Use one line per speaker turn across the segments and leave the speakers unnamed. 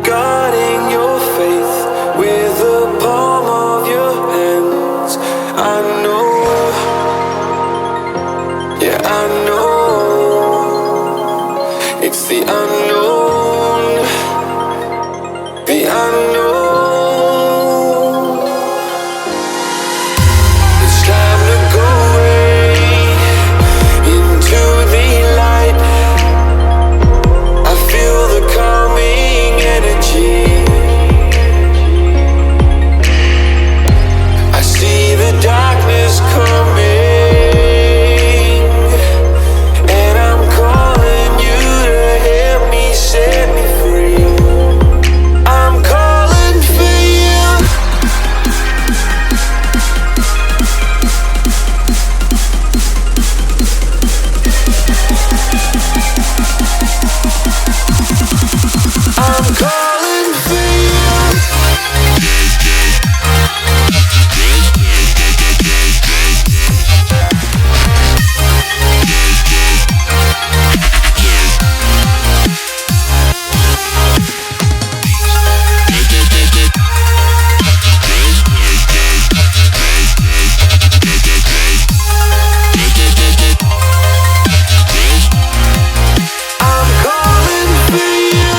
guarding your faith with the palm of your hands. I know, yeah, I know. It's the unknown, the unknown. It's time to go away into the light. I feel the calming energy. I see the darkness coming, and I'm calling you to help me set me free. I'm calling for you. I'm calling for you. I'm calling for you.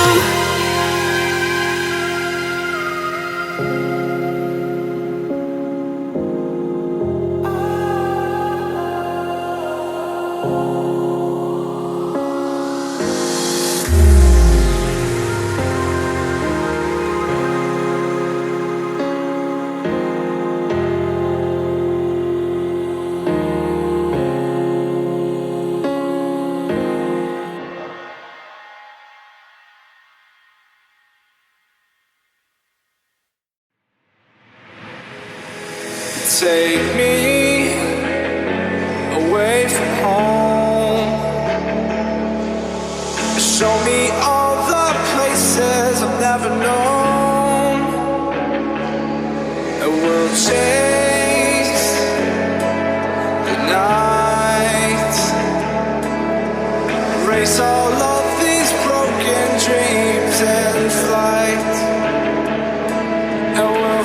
Take me away from home. Show me all the places I've never known. And we'll chase the night, erase all of these broken dreams and flight. And we'll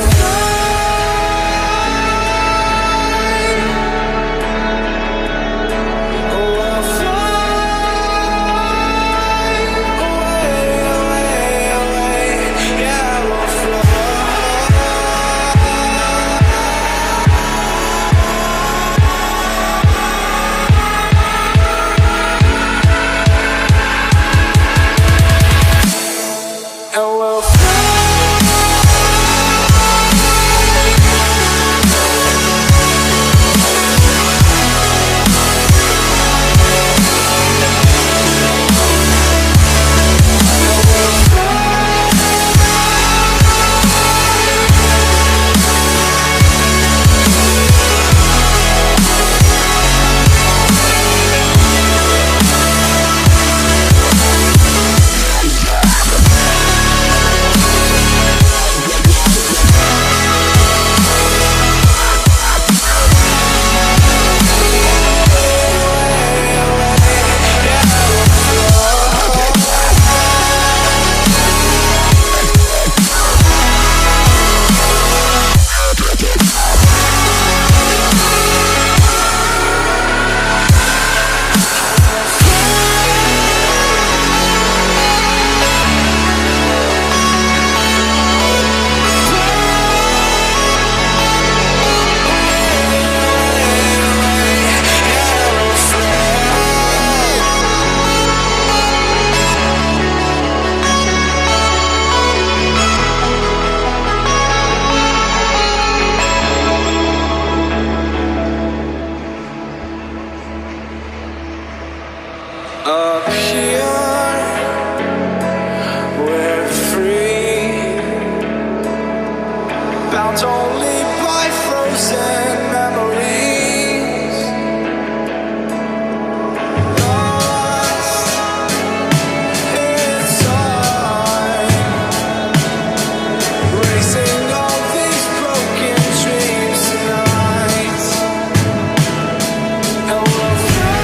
up here, we're free, bound only by frozen memories, lost in time, racing all these broken dreams tonight, and we'll fly.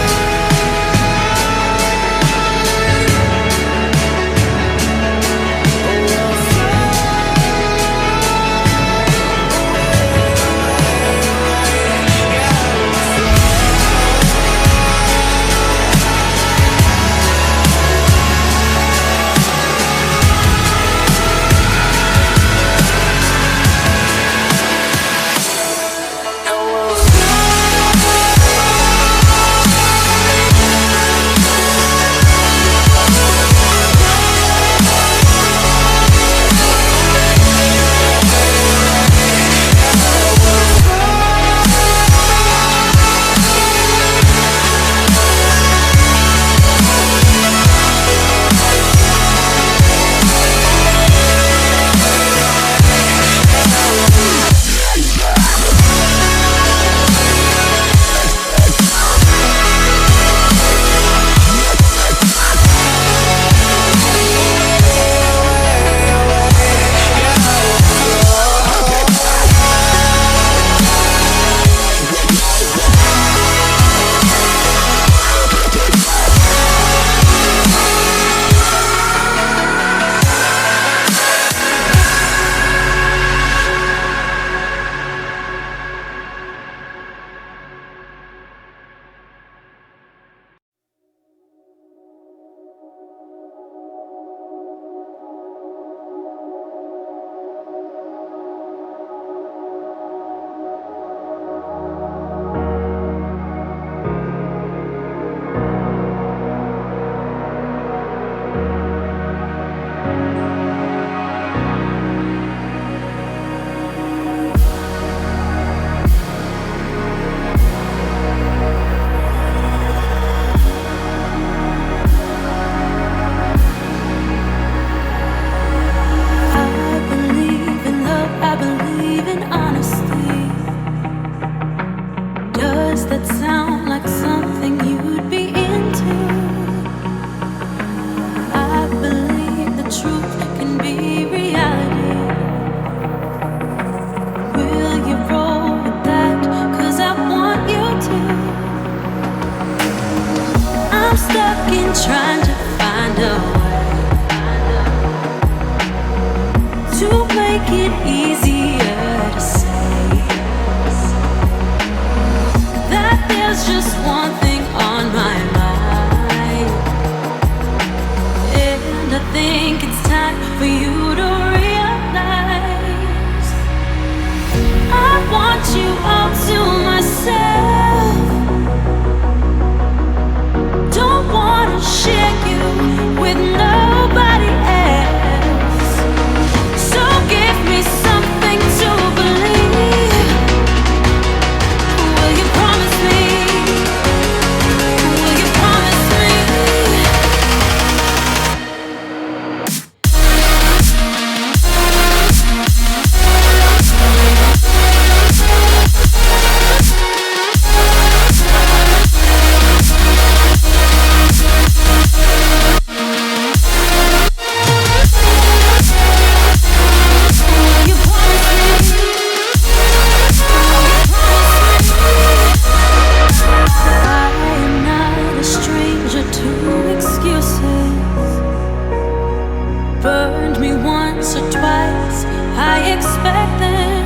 me once or twice, I expect them.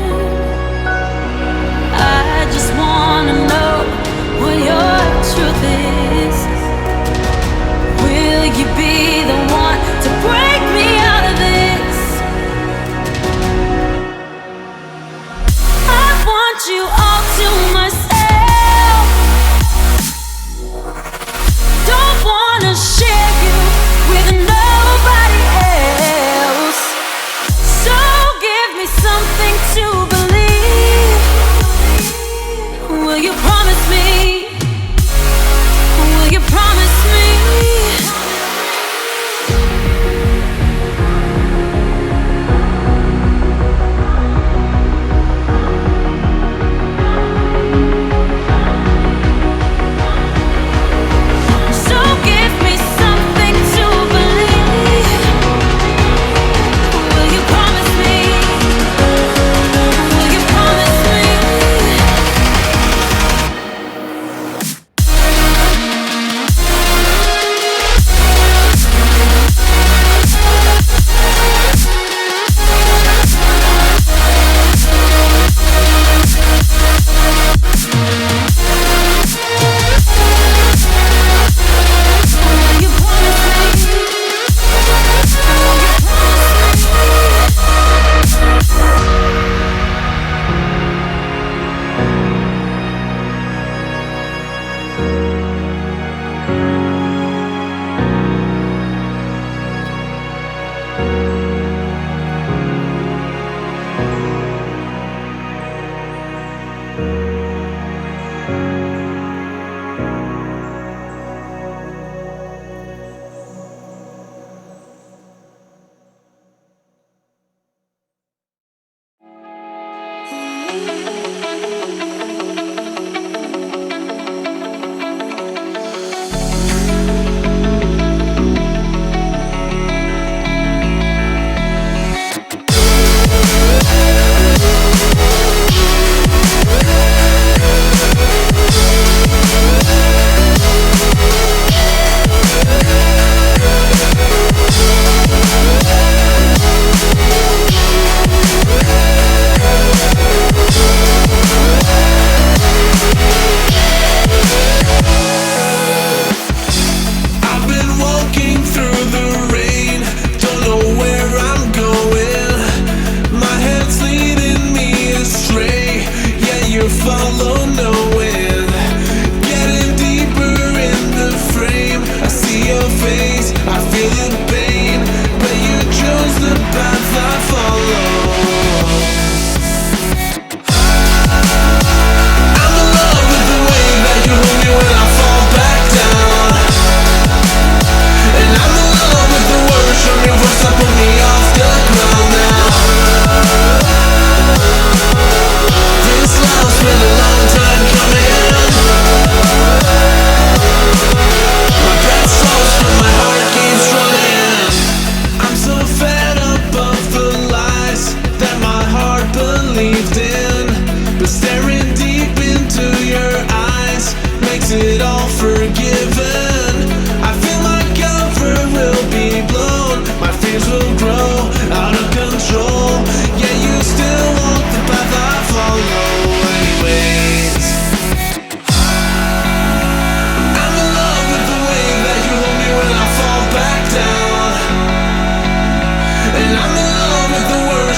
I just wanna know what your truth is. Will you be the one to break me out of this? I want you all to myself. Don't wanna share you with nobody else. So give me something to believe. Will you promise me? Will you promise me?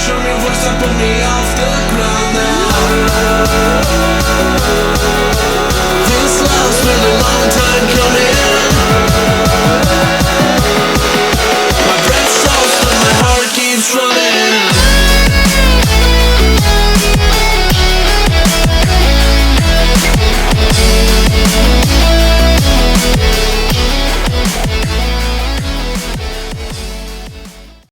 Show me what's up on me.